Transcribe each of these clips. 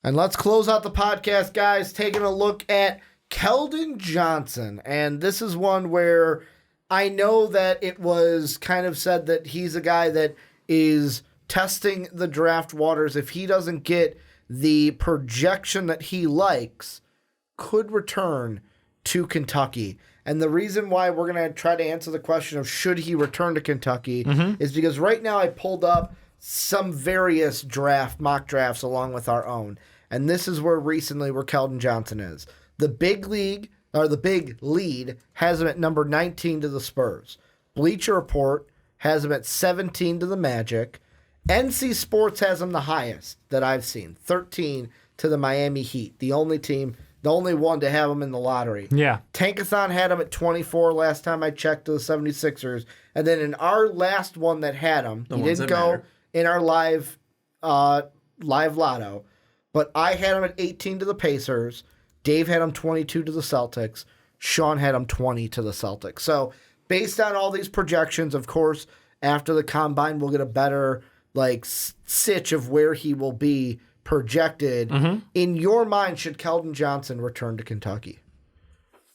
And let's close out the podcast, guys, taking a look at Keldon Johnson. And this is one where I know that it was kind of said that he's a guy that is testing the draft waters. If he doesn't get the projection that he likes, could return to Kentucky. And the reason why we're going to try to answer the question of should he return to Kentucky is because right now I pulled up some various mock drafts along with our own. And this is where Keldon Johnson is. The big lead has him at number 19 to the Spurs. Bleacher Report has him at 17 to the Magic. NC Sports has him the highest that I've seen, 13 to the Miami Heat. The only one to have him in the lottery. Yeah. Tankathon had him at 24 last time I checked to the 76ers. And then in our last one that had him, he didn't go in our live lotto, but I had him at 18 to the Pacers. Dave had him 22 to the Celtics. Sean had him 20 to the Celtics. So based on all these projections, of course, after the combine, we'll get a better sitch of where he will be projected. In your mind, should Keldon Johnson return to Kentucky?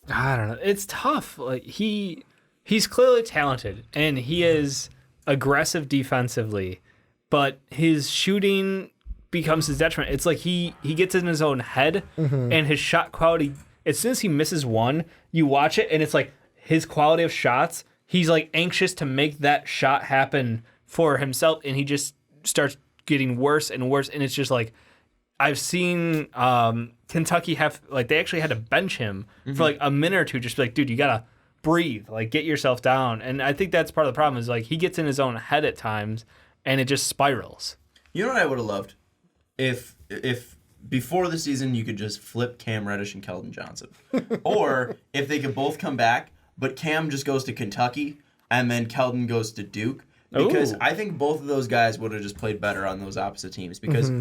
I don't know. It's tough. He's clearly talented and he is aggressive defensively, but his shooting becomes his detriment. It's like he gets in his own head and his shot quality, as soon as he misses one, you watch it and it's like his quality of shots, he's anxious to make that shot happen for himself and he just starts getting worse and worse. And it's just I've seen Kentucky have, they actually had to bench him for a minute or two, just be dude, you gotta breathe, get yourself down. And I think that's part of the problem is he gets in his own head at times and it just spirals. You know what I would have loved? If before the season you could just flip Cam Reddish and Keldon Johnson. Or if they could both come back, but Cam just goes to Kentucky and then Keldon goes to Duke. Because I think both of those guys would have just played better on those opposite teams. Because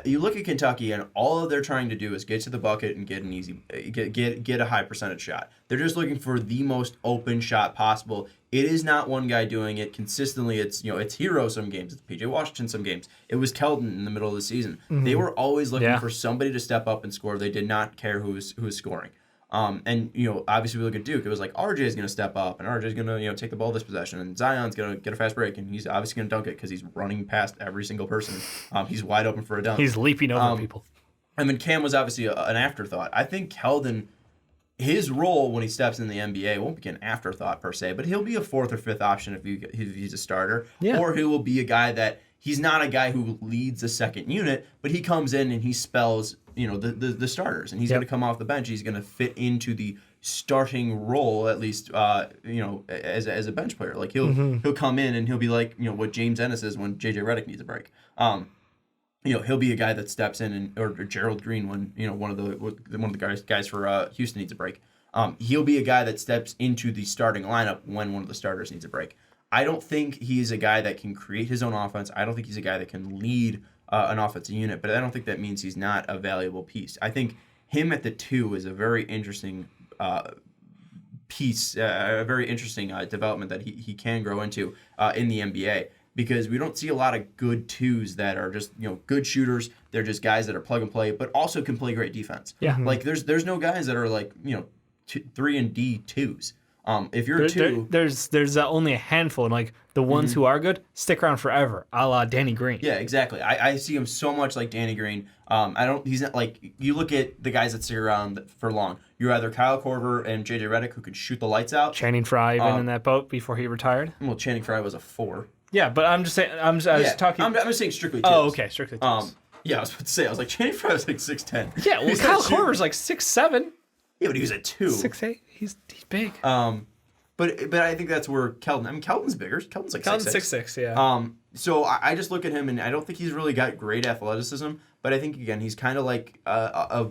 you look at Kentucky and all they're trying to do is get to the bucket and get an easy, get a high percentage shot. They're just looking for the most open shot possible. It is not one guy doing it consistently. It's Hero some games. It's PJ Washington some games. It was Keldon in the middle of the season. They were always looking for somebody to step up and score. They did not care who was scoring. And obviously we look at Duke. It was RJ is going to step up, and RJ is going to take the ball this possession, and Zion's going to get a fast break, and he's obviously going to dunk it because he's running past every single person. He's wide open for a dunk. He's leaping over people. And then Cam was obviously an afterthought. I think Keldon, his role when he steps in the NBA won't be an afterthought per se, but he'll be a fourth or fifth option if he's a starter, or he will be a guy that he's not a guy who leads the second unit, but he comes in and he spells the starters, and he's going to come off the bench. He's going to fit into the starting role, at least as a bench player. He'll come in and he'll be what James Ennis is when JJ Redick needs a break. He'll be a guy that steps in, or Gerald Green when one of the guys for Houston needs a break. He'll be a guy that steps into the starting lineup when one of the starters needs a break. I don't think he's a guy that can create his own offense. I don't think he's a guy that can lead an offensive unit, but I don't think that means he's not a valuable piece. I think him at the 2 is a very interesting piece, a very interesting development that he can grow into in the NBA, because we don't see a lot of good 2s that are just good shooters. They're just guys that are plug and play, but also can play great defense. Yeah, there's no guys that are 3 and D 2s. If you're there's only a handful, and the ones who are good stick around forever, a la Danny Green. Yeah, exactly. I see him so much like Danny Green. He's not you look at the guys that stick around for long. You're either Kyle Korver and JJ Redick, who could shoot the lights out. Channing Frye even in that boat before he retired. Well, Channing Frye was a 4. Yeah, but I'm just saying. I'm just talking. I'm just saying strictly 2s. Oh, okay, strictly 2s. Yeah, I was about to say. I was Channing Frye was 6'10". Yeah, well, Kyle Korver's 6'7". Yeah, but he was a 2. 6'8". He's big. But I think that's where Keldon. I mean, Keldon's bigger. Keldon's 6'6", yeah. So I just look at him, and I don't think he's really got great athleticism. But I think again, he's kind of like a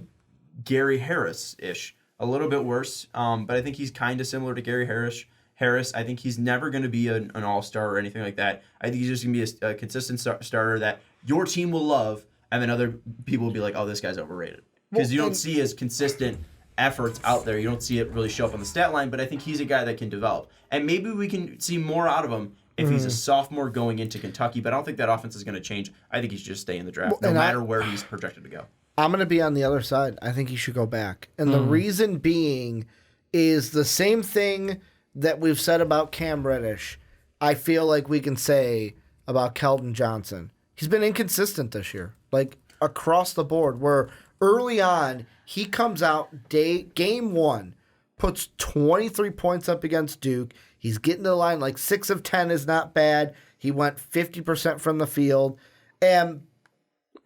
Gary Harris-ish, a little bit worse. But I think he's kind of similar to Gary Harris. I think he's never going to be an all-star or anything like that. I think he's just going to be a consistent starter that your team will love, and then other people will be like, "Oh, this guy's overrated," because you don't see as consistent efforts out there. You don't see it really show up on the stat line, but I think he's a guy that can develop. And maybe we can see more out of him if he's a sophomore going into Kentucky, but I don't think that offense is going to change. I think he should just stay in the draft, no matter where he's projected to go. I'm going to be on the other side. I think he should go back. And the reason being is the same thing that we've said about Cam Reddish, I feel like we can say about Keldon Johnson. He's been inconsistent this year, like across the board, where early on he comes out game 1, puts 23 points up against Duke. He's getting to the line like 6 of 10 is not bad. He went 50% from the field. And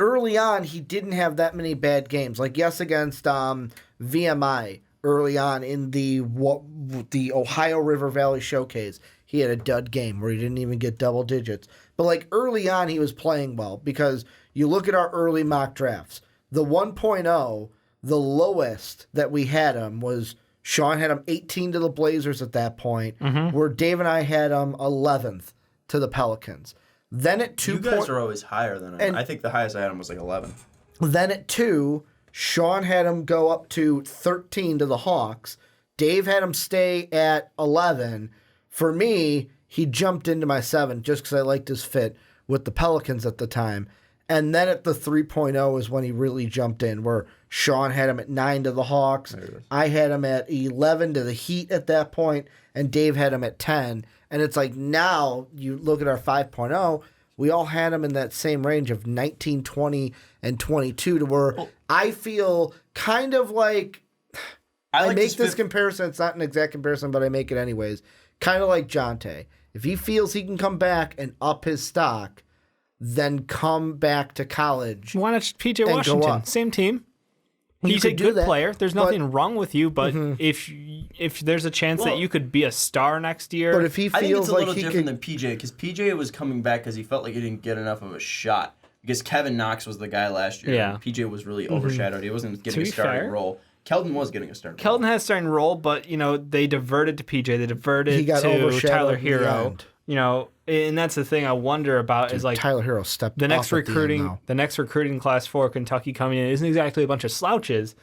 early on, he didn't have that many bad games. Like, yes, against VMI early on in the Ohio River Valley Showcase, he had a dud game where he didn't even get double digits. But, like, early on, he was playing well because you look at our early mock drafts. The 1.0, the lowest that we had him was Sean had him 18 to the Blazers at that point, where Dave and I had him 11th to the Pelicans. Then at 2 You guys are always higher than him. I think the highest I had him was like 11. Then at 2, Sean had him go up to 13 to the Hawks. Dave had him stay at 11. For me, he jumped into my 7 just because I liked his fit with the Pelicans at the time. And then at the 3.0 is when he really jumped in, where Sean had him at 9 to the Hawks. I had him at 11 to the Heat at that point, and Dave had him at 10. And it's like now you look at our 5.0, we all had him in that same range of 19, 20, and 22 to where I feel kind of like I make this comparison. It's not an exact comparison, but I make it anyways. Kind of like Jonte. If he feels he can come back and up his stock, then come back to college. Why not PJ Washington? Same team. He's a good player. There's nothing wrong with you, but if there's a chance that you could be a star next year. But if he feels I think it's a like little different than PJ, because PJ was coming back because he felt like he didn't get enough of a shot. Because Kevin Knox was the guy last year. Yeah. And PJ was really overshadowed. He wasn't getting a starting role. Keldon was getting a starting role. Keldon has a starting role, but they diverted to PJ. They diverted to Tyler Hero. And that's the thing I wonder about is like Tyler Hero stepped the next off at recruiting. The next recruiting class for Kentucky coming in isn't exactly a bunch of slouches.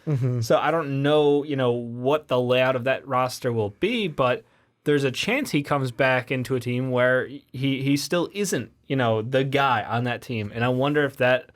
So I don't know, what the layout of that roster will be, but there's a chance he comes back into a team where he still isn't, the guy on that team. And I wonder if that,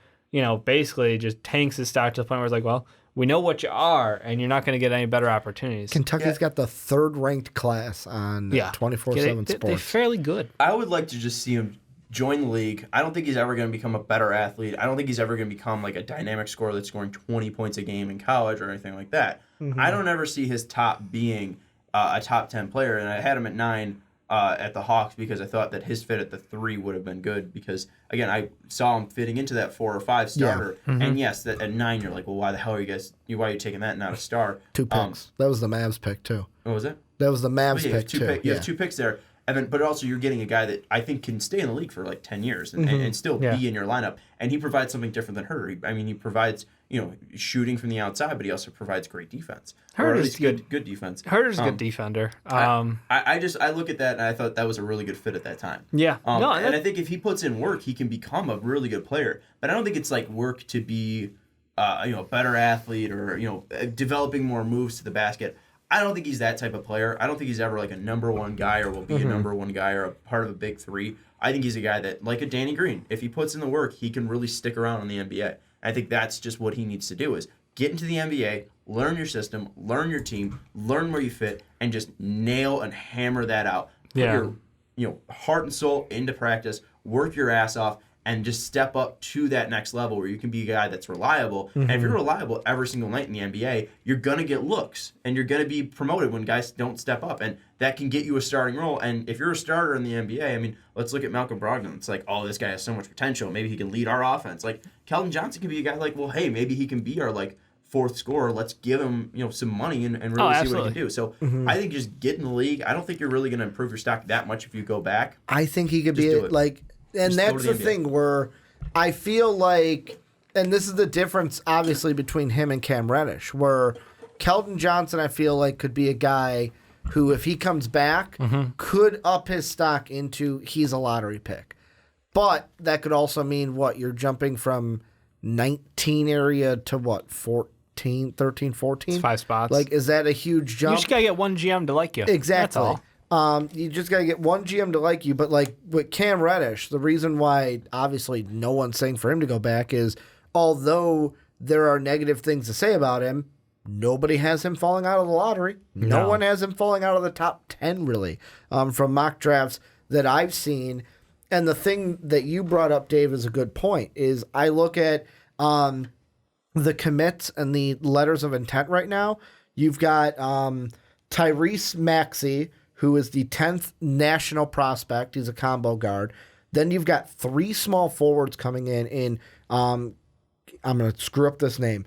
basically just tanks his stock to the point where it's like, well, we know what you are, and you're not going to get any better opportunities. Kentucky's got the 3rd-ranked class on 24/7 Sports. They're fairly good. I would like to just see him join the league. I don't think he's ever going to become a better athlete. I don't think he's ever going to become like a dynamic scorer that's scoring 20 points a game in college or anything like that. I don't ever see his top being a top 10 player, and I had him at 9 at the Hawks because I thought that his fit at the 3 would have been good because, again, I saw him fitting into that 4 or 5 starter. And yes, that at 9 you're like, well, why the hell are you guys? Why are you taking that and not a star? 2 picks. That was the Mavs pick too. What was it? That was the Mavs pick too. You have 2 picks there, and then but also you're getting a guy that I think can stay in the league for like 10 years and still be in your lineup. And he provides something different than Herder. He provides shooting from the outside, but he also provides great defense. Herder's good defense. Herder's a good defender. I look at that and I thought that was a really good fit at that time. Yeah. And I think if he puts in work, he can become a really good player. But I don't think it's like work to be a better athlete or developing more moves to the basket. I don't think he's that type of player. I don't think he's ever like a number 1 guy or will be a number 1 guy or a part of a big 3. I think he's a guy that, like a Danny Green, if he puts in the work, he can really stick around in the NBA. I think that's just what he needs to do is get into the NBA, learn your system, learn your team, learn where you fit, and just nail and hammer that out. Put your heart and soul into practice, work your ass off, and just step up to that next level where you can be a guy that's reliable. And if you're reliable every single night in the NBA, you're going to get looks, and you're going to be promoted when guys don't step up. And that can get you a starting role. And if you're a starter in the NBA, let's look at Malcolm Brogdon. It's like, oh, this guy has so much potential. Maybe he can lead our offense. Like, Keldon Johnson can be a guy like, well, hey, maybe he can be our, 4th scorer. Let's give him, some money and really see what he can do. So I think just get in the league. I don't think you're really going to improve your stock that much if you go back. I think he could be and just that's the thing where I feel like, and this is the difference, obviously, between him and Cam Reddish, where Keldon Johnson, I feel like, could be a guy who, if he comes back, could up his stock into he's a lottery pick. But that could also mean, you're jumping from 19 area to 13, 14? It's 5 spots. Is that a huge jump? You just got to get one GM to like you. Exactly. That's all. You just got to get one GM to like you. But with Cam Reddish, the reason why obviously no one's saying for him to go back is although there are negative things to say about him, nobody has him falling out of the lottery. No one has him falling out of the top 10, really, from mock drafts that I've seen. And the thing that you brought up, Dave, is a good point, is I look at the commits and the letters of intent right now. You've got Tyrese Maxey, who is the 10th national prospect. He's a combo guard. Then you've got 3 small forwards coming in I'm going to screw up this name.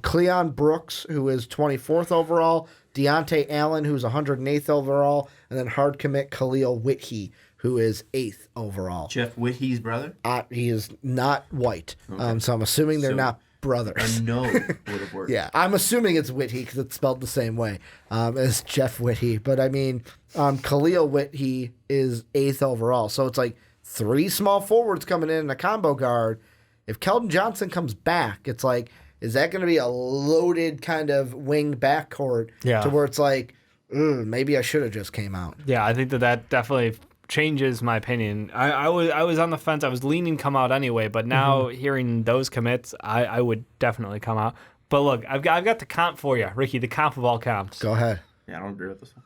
Cleon Brooks, who is 24th overall. Deontay Allen, who's 108th overall. And then hard commit Khalil Whitney, who is 8th overall. Jeff Whitney's brother? He is not white. Okay. So I'm assuming they're not brothers. A no would have worked. Yeah, I'm assuming it's Whitney because it's spelled the same way as Jeff Whitney. But I mean, Khalil Whitney is 8th overall. So it's like 3 small forwards coming in and a combo guard. If Keldon Johnson comes back, it's like, is that going to be a loaded kind of wing backcourt to where it's like, maybe I should have just came out? Yeah, I think that definitely changes my opinion. I was on the fence. I was leaning come out anyway, but now hearing those commits, I would definitely come out. But look, I've got the comp for you, Ricky, the comp of all comps. Go ahead. Yeah, I don't agree with this one.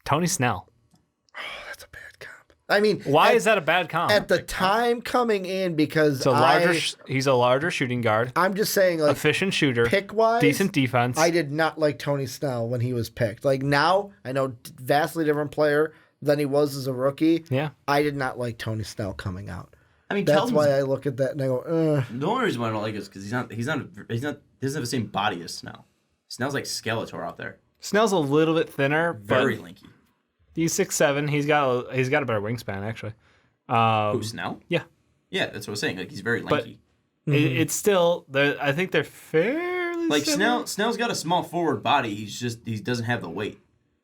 Tony Snell. Oh, that's a bad comp. I mean, why is that a bad comp? At the time coming in, because he's a larger shooting guard. I'm just saying, like, efficient shooter, pick-wise, decent defense. I did not like Tony Snell when he was picked. Like, now, I know, vastly different player than he was as a rookie. Yeah. I did not like Tony Snell coming out. I mean, that's why I look at that and I go, The only reason why I don't like it is because he doesn't have the same body as Snell. Snell's like Skeletor out there. Snell's a little bit thinner, very lanky. He's 6'7". He's got a better wingspan actually. Who, Snell? Yeah. Yeah, that's what I was saying. Like, he's very lanky. But it's still, I think they're fairly like similar. Snell's got a small forward body. He doesn't have the weight.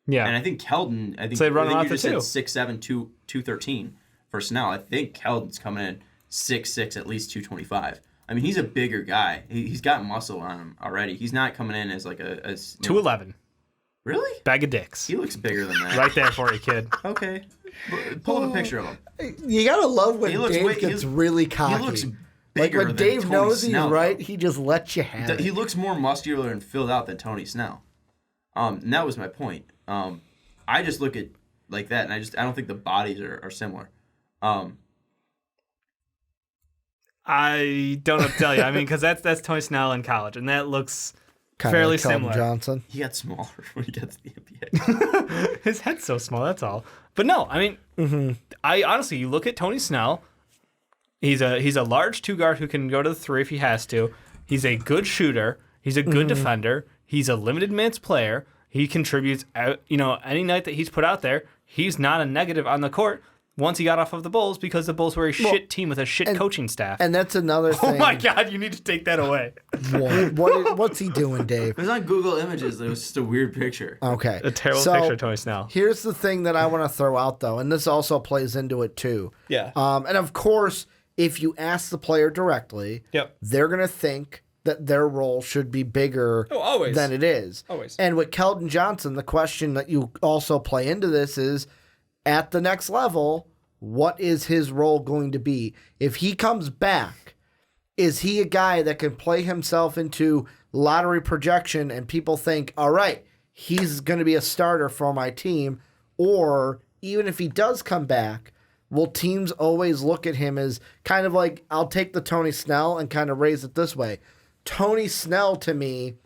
Yeah. And I think Keldon, I think you just said 6'7", 213 for Snell. I think Keldon's coming in 6'6", at least 225. I mean, he's a bigger guy. He's got muscle on him already. He's not coming in as like a 211. Really? Bag of dicks. He looks bigger than that. Right there for you, kid. Okay. Pull up a picture of him. You gotta love when Dave gets really cocky. He looks bigger like when than Dave Tony knows Snell, he's right, he just lets you have it. He looks more muscular and filled out than Tony Snell. And that was my point. I just look at like that, and I don't think the bodies are similar. I don't know what to tell you. I mean, because that's Tony Snell in college, and that looks Kinda fairly like Keldon similar. Johnson. He got smaller when he gets to the NBA. His head's so small, that's all. But no, I mean, I honestly, you look at Tony Snell. He's a large 2 guard who can go to the 3 if he has to. He's a good shooter. He's a good defender. He's a limited minutes player. He contributes. Any night that he's put out there, he's not a negative on the court. Once he got off of the Bulls, because the Bulls were a shit team with a shit coaching staff. And that's another thing. Oh my God, you need to take that away. What's he doing, Dave? It was on Google Images. It was just a weird picture. Okay. A terrible picture of Tony Snell. Here's the thing that I want to throw out, though, and this also plays into it, too. Yeah. And, of course, if you ask the player directly, they're going to think that their role should be bigger than it is. Always. And with Keldon Johnson, the question that you also play into this is, at the next level, what is his role going to be? If he comes back, is he a guy that can play himself into lottery projection and people think, all right, he's going to be a starter for my team? Or even if he does come back, will teams always look at him as kind of like, I'll take the Tony Snell and kind of raise it this way. Tony Snell, to me,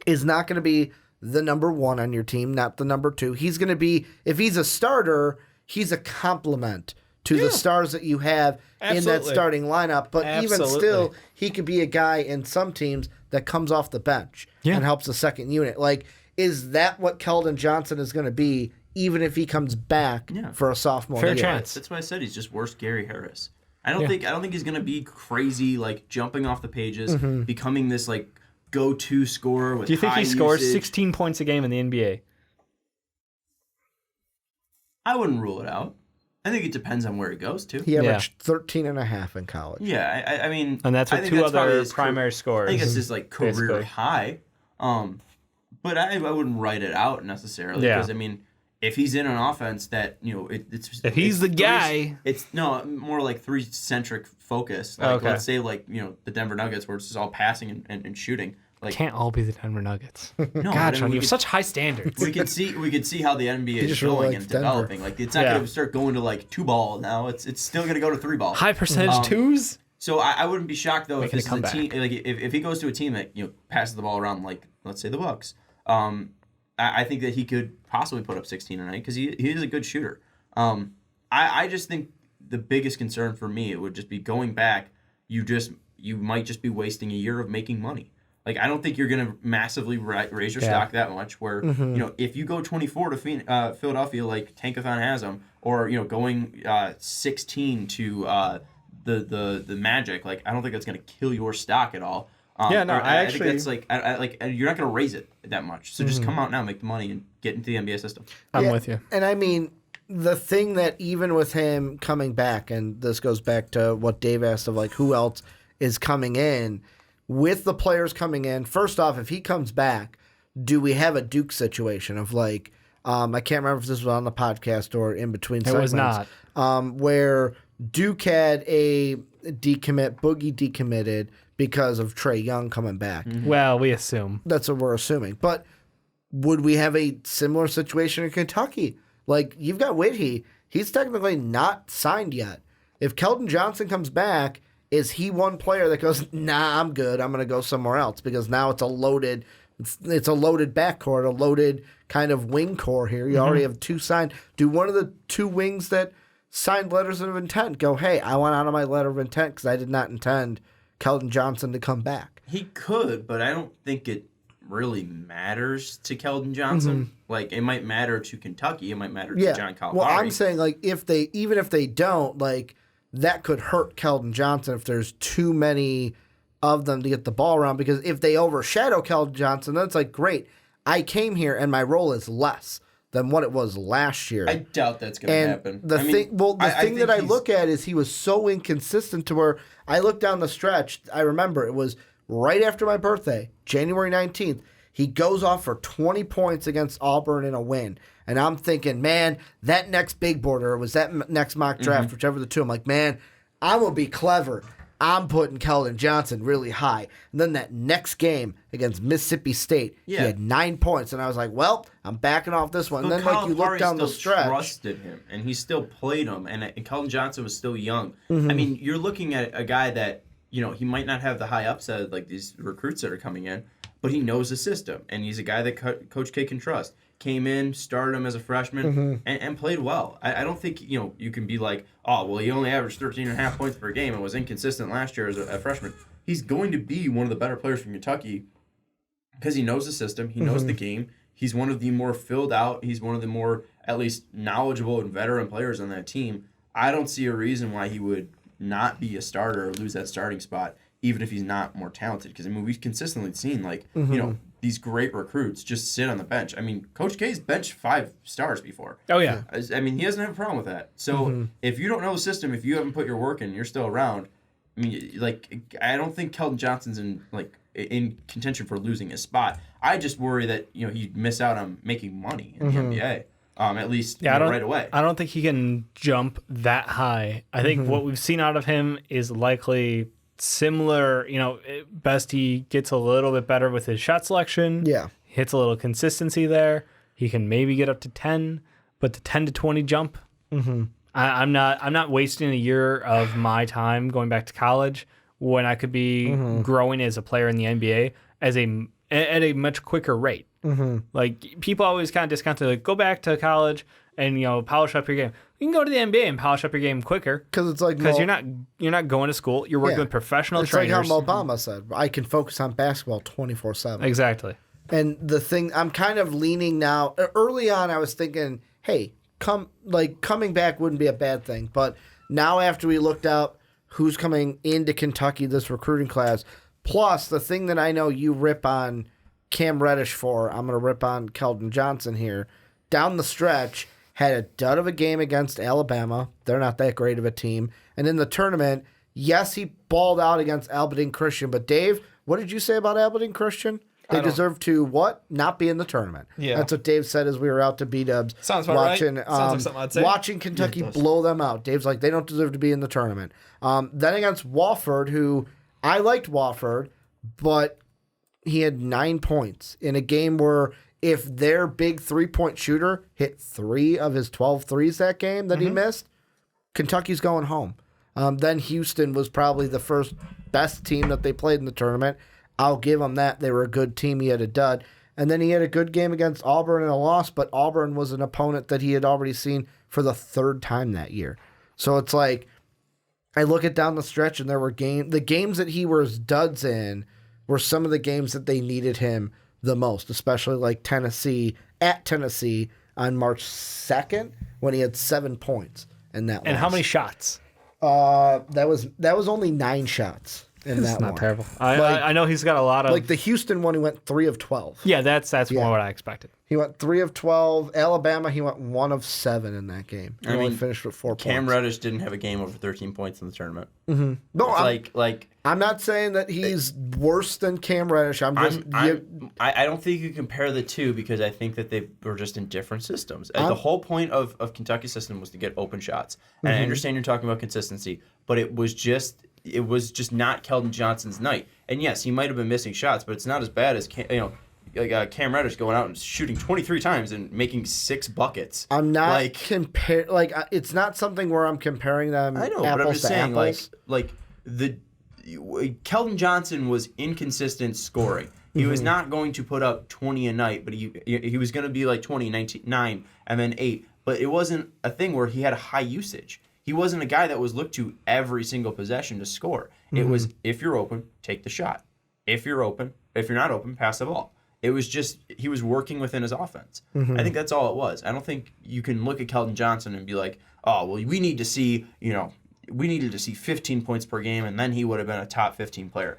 is not going to be the number 1 on your team, not the number 2. He's going to be, if he's a starter, he's a complement to the stars that you have in that starting lineup. But even still, he could be a guy in some teams that comes off the bench and helps the second unit. Like, is that what Keldon Johnson is going to be, even if he comes back for a sophomore year? Fair chance. That's why I said he's just worse Gary Harris. I don't think he's going to be crazy, like jumping off the pages, becoming this like go-to scorer with high usage. Do you think he scores 16 points a game in the NBA? I wouldn't rule it out. I think it depends on where he goes to. He averaged 13.5 in college. Yeah, I mean... And that's with 2 other primary scorers. I think it's his like career high. But I wouldn't write it out necessarily. Because, I mean, if he's in an offense that, it's if he's the guy, it's more like 3-centric focus. Like let's say the Denver Nuggets, where it's just all passing and shooting. Like can't all be the Denver Nuggets. No, God, Sean, you have such high standards. We could see how the NBA is going and developing. Like it's not going to start going to like 2-ball now. It's still going to go to 3-ball. High percentage twos. So I wouldn't be shocked though if this is a team back. like if he goes to a team that passes the ball around, like let's say the Bucks. I think that he could possibly put up 16 a night because he is a good shooter. I just think the biggest concern for me, it would just be going back. You might just be wasting a year of making money. Like I don't think you're gonna massively raise your stock that much. Where if you go 24 to Philadelphia like Tankathon has them, or going 16 to the Magic, like I don't think that's gonna kill your stock at all. I think that's like you're not gonna raise it that much. So just come out now, make the money, and get into the NBA system. I'm with you. And I mean, the thing that even with him coming back, and this goes back to what Dave asked of like who else is coming in. With the players coming in, first off, if he comes back, do we have a Duke situation of like, I can't remember if this was on the podcast or in between segments. It was not. Where Duke had a decommit, Boogie decommitted because of Trae Young coming back. Well, we assume. That's what we're assuming. But would we have a similar situation in Kentucky? Like, you've got Whitey. He's technically not signed yet. If Keldon Johnson comes back, is he one player that goes, nah, I'm good, I'm going to go somewhere else? Because now it's a loaded backcourt, a loaded kind of wing core here. You already have 2 signed. Do one of the 2 wings that signed letters of intent go, hey, I want out of my letter of intent because I did not intend Keldon Johnson to come back? He could, but I don't think it really matters to Keldon Johnson. Like, it might matter to Kentucky. It might matter to John Calipari. Well, I'm saying, like, even if they don't, like, that could hurt Keldon Johnson if there's too many of them to get the ball around. Because if they overshadow Keldon Johnson, then it's like, great, I came here and my role is less than what it was last year. I doubt that's going to happen. The thing that I look at is he was so inconsistent to where I look down the stretch. I remember it was right after my birthday, January 19th. He goes off for 20 points against Auburn in a win. And I'm thinking, man, that next big board, or was that next mock draft, whichever the two, I'm like, man, I'm going to be clever. I'm putting Keldon Johnson really high. And then that next game against Mississippi State, he had 9 points. And I was like, well, I'm backing off this one. But And then like you look down the stretch. Trusted him, and he still played him. And Keldon Johnson was still young. I mean, you're looking at a guy that, he might not have the high upside like these recruits that are coming in, but he knows the system. And he's a guy that Coach K can trust. Came in, started him as a freshman, and played well. I don't think, you can be like, oh, well, he only averaged 13.5 points per game and was inconsistent last year as a freshman. He's going to be one of the better players from Kentucky because he knows the system. He knows the game. He's one of the more filled out. He's one of the more, at least, knowledgeable and veteran players on that team. I don't see a reason why he would not be a starter or lose that starting spot, even if he's not more talented. Because, we've consistently seen, these great recruits just sit on the bench. Coach K's benched 5 stars before. Oh, yeah. He doesn't have a problem with that. So if you don't know the system, if you haven't put your work in, you're still around. I don't think Keldon Johnson's in contention for losing his spot. I just worry that, he'd miss out on making money in the NBA. At least right away. I don't think he can jump that high. I think what we've seen out of him is likely similar, best he gets a little bit better with his shot selection. Yeah. Hits a little consistency there. He can maybe get up to 10, but the 10 to 20 jump, I'm not wasting a year of my time going back to college when I could be growing as a player in the NBA at a much quicker rate. Like, people always kind of discount it, like, go back to college and polish up your game. You can go to the NBA and polish up your game quicker because it's like you're not going to school. You're working with professional trainers. It's like how Obama said, "I can focus on basketball 24/7." Exactly. And the thing I'm kind of leaning now. Early on, I was thinking, "Hey, coming back wouldn't be a bad thing." But now, after we looked up who's coming into Kentucky this recruiting class, plus the thing that I know you rip on Cam Reddish for, I'm going to rip on Keldon Johnson here. Down the stretch, had a dud of a game against Alabama. They're not that great of a team. And in the tournament, yes, he balled out against Aberdeen Christian. But Dave, what did you say about Aberdeen Christian? They deserve to what? Not be in the tournament. Yeah. That's what Dave said as we were out to B-Dubs. Sounds about watching, right. Sounds like something I'd say. Watching Kentucky blow them out. Dave's like, they don't deserve to be in the tournament. Then against Wofford, who I liked Wofford, but he had 9 points in a game where if their big 3-point shooter hit 3 of his 12 threes that game that he missed, Kentucky's going home. Then Houston was probably the first best team that they played in the tournament. I'll give them that. They were a good team. He had a dud. And then he had a good game against Auburn and a loss, but Auburn was an opponent that he had already seen for the 3rd time that year. So it's like, I look at down the stretch and there were the games that he was duds in were some of the games that they needed him the most, especially like Tennessee on March 2nd when he had 7 points in that And loss. how many shots? That was only 9 shots in that It's not one. terrible. I know he's got a lot of... Like the Houston one, he went 3 of 12. Yeah, that's more what I expected. He went 3 of 12. Alabama, he went 1 of 7 in that game. He only finished with 4 Cam points. Reddish didn't have a game over 13 points in the tournament. No, Like I'm not saying that he's worse than Cam Reddish. I don't think you compare the two because I think that they were just in different systems. The whole point of Kentucky's system was to get open shots. And I understand you're talking about consistency, but it was just not Keldon Johnson's night. And yes, he might have been missing shots, but it's not as bad as Cam Reddish going out and shooting 23 times and making 6 buckets. I'm not it's not something where I'm comparing them. I know, but I'm just saying, Keldon Johnson was inconsistent scoring. He was not going to put up 20 a night, but he was going to be like 20, 19, 9, and then 8. But it wasn't a thing where he had a high usage. He wasn't a guy that was looked to every single possession to score. It was, if you're open, take the shot. If you're not open, pass the ball. It was just, he was working within his offense. I think that's all it was. I don't think you can look at Keldon Johnson and be like, oh, well, we needed to see 15 points per game, and then he would have been a top 15 player.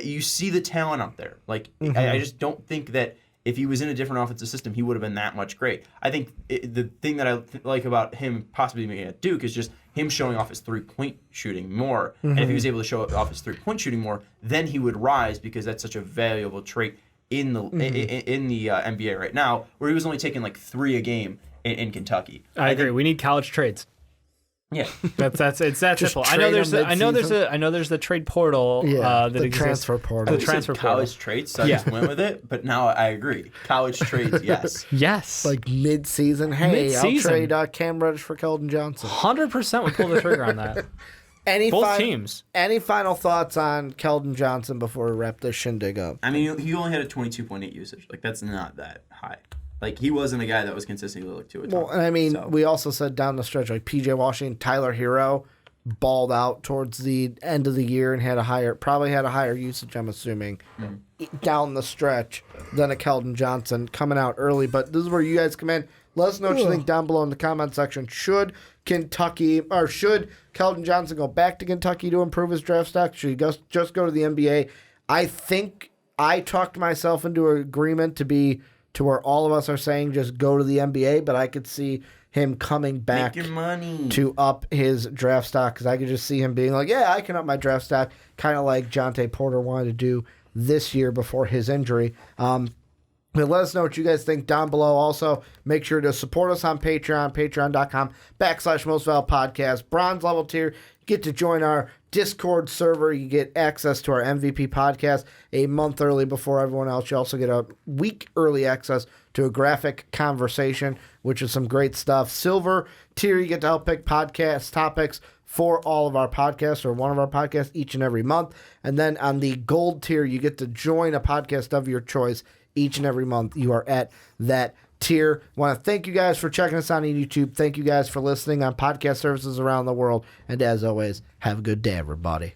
You see the talent out there. Like, I just don't think that if he was in a different offensive system, he would have been that much great. I think the thing that I like about him possibly being at Duke is just him showing off his 3-point shooting more. And if he was able to show off his 3-point shooting more, then he would rise because that's such a valuable trait in the NBA right now, where he was only taking like 3 a game in Kentucky. I agree. We need college trades. Yeah, it's that simple. I know there's the trade portal. Yeah, that the exists. transfer portal. The transfer portal. College trades. So I just went with it, but now I agree. College trades, yes. Yes. Like mid-season. Hey, Mid-season. I'll trade Cam Reddish for Keldon Johnson. 100% would pull the trigger on that. Both teams. Any final thoughts on Keldon Johnson before we wrap this shindig up? I mean, he only had a 22.8 usage. Like, that's not that high. Like, he wasn't a guy that was consistently looked to a ton. Well, and I mean, we also said down the stretch, like P.J. Washington, Tyler Hero balled out towards the end of the year and probably had a higher usage, I'm assuming, down the stretch than a Keldon Johnson coming out early. But this is where you guys come in. Let us know what you think down below in the comment section. Should Keldon Johnson go back to Kentucky to improve his draft stock? Should he just go to the NBA? I think I talked myself into an agreement to where all of us are saying just go to the NBA, but I could see him coming back Make your money. to up his draft stock because I could just see him being like, yeah, I can up my draft stock, kind of like Jonte Porter wanted to do this year before his injury. But let us know what you guys think down below. Also, make sure to support us on Patreon, patreon.com/MostValuedPodcast. Bronze level tier, you get to join our Discord server. You get access to our MVP podcast a month early before everyone else. You also get a week early access to a graphic conversation, which is some great stuff. Silver tier, you get to help pick podcast topics for all of our podcasts or one of our podcasts each and every month. And then on the gold tier, you get to join a podcast of your choice each and every month. You are at that tier. Want to thank you guys for checking us out on YouTube. Thank you guys for listening on podcast services around the world. And as always, have a good day, everybody.